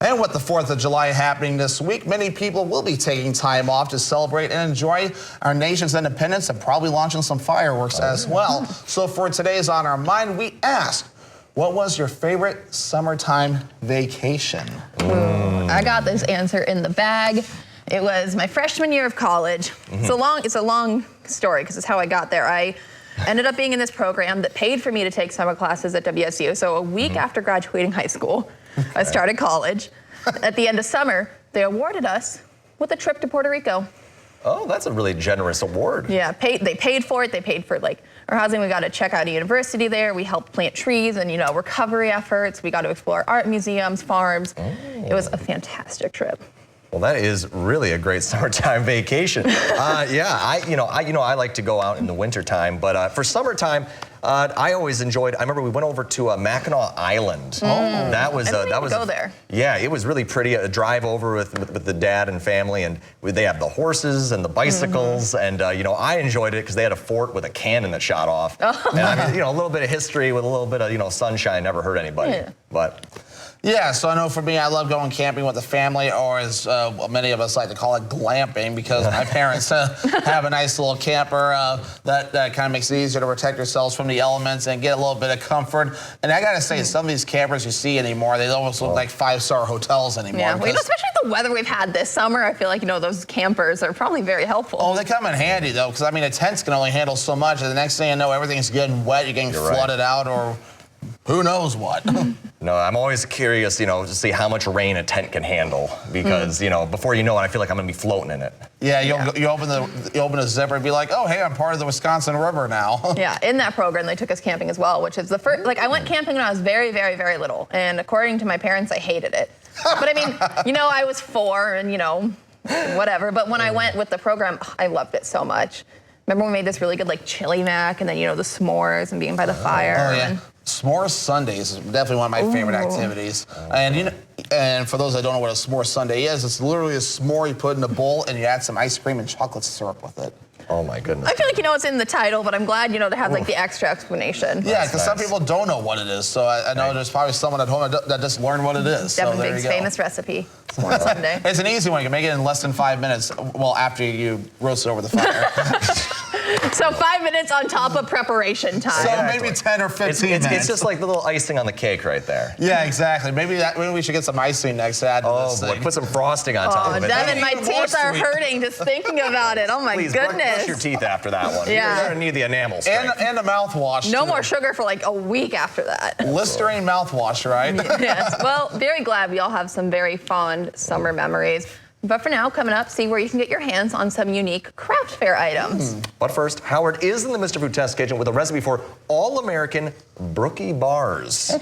And with the 4th of July happening this week, many people will be taking time off to celebrate and enjoy our nation's independence and probably launching some fireworks as well. So for today's On Our Mind, we asked, what was your favorite summertime vacation? I got this answer in the bag. It was my freshman year of college. It's a long story because it's how I got there. I ended up being in this program that paid for me to take summer classes at WSU. So a week after graduating high school, I started college. At the end of summer, they awarded us with a trip to Puerto Rico. Oh, that's a really generous award. Yeah, they paid for it. They paid for like our housing. We got to check out a university there. We helped plant trees and, recovery efforts. We got to explore art museums, farms. It was a fantastic trip. Well, that is really a great summertime vacation. I like to go out in the wintertime, but for summertime, I always enjoyed. I remember we went over to Mackinac Island. Oh, that was go there. Yeah, it was really pretty. A drive over with the dad and family, and they have the horses and the bicycles, and I enjoyed it because they had a fort with a cannon that shot off. And I mean, a little bit of history with a little bit of sunshine never hurt anybody. Yeah. But. Yeah, so I know for me, I love going camping with the family, or as many of us like to call it, glamping, because my parents have a nice little camper that kind of makes it easier to protect yourselves from the elements and get a little bit of comfort. And I got to say, some of these campers you see anymore, they almost look like 5-star hotels anymore. Yeah, especially the weather we've had this summer, I feel like, those campers are probably very helpful. Oh, they come in handy, though, because, I mean, a tent can only handle so much, and the next thing you know, everything's getting wet, you're getting flooded out, or who knows what. No, I'm always curious, to see how much rain a tent can handle, because, before you know it, I feel like I'm going to be floating in it. Yeah, you open the zipper and be like, oh, hey, I'm part of the Wisconsin River now. Yeah, in that program, they took us camping as well, which is the first, I went camping when I was very, very, very little, and according to my parents, I hated it. But I mean, I was 4 and, whatever, but when I went with the program, I loved it so much. Remember we made this really good, chili mac, and then, the s'mores and being by the fire. Oh, yeah. S'mores Sundays is definitely one of my favorite activities. And for those that don't know what a s'more sundae is, it's literally a s'more you put in a bowl and you add some ice cream and chocolate syrup with it. Oh my goodness. I feel like it's in the title, but I'm glad to have the extra explanation. Yeah, because some people don't know what it is, so I know there's probably someone at home that just learned what it is. Devin Big's famous recipe, s'more sundae. It's an easy one. You can make it in less than 5 minutes. Well, after you roast it over the fire. So 5 minutes on top of preparation time. So maybe 10 or 15 minutes. It's just like the little icing on the cake right there. Yeah, exactly. Maybe we should get some icing next to add to this thing. Put some frosting on top of it. Devin, my teeth are hurting just thinking about it. Oh my goodness. Brush your teeth after that one. Yeah. You're gonna need the enamel strength. And a mouthwash. No more sugar for a week after that. Listerine mouthwash, right? Yes. Well, very glad we all have some very fond summer memories. But for now, coming up, see where you can get your hands on some unique craft fair items. But first, Howard is in the Mr. Food Test Kitchen with a recipe for all-American brookie bars.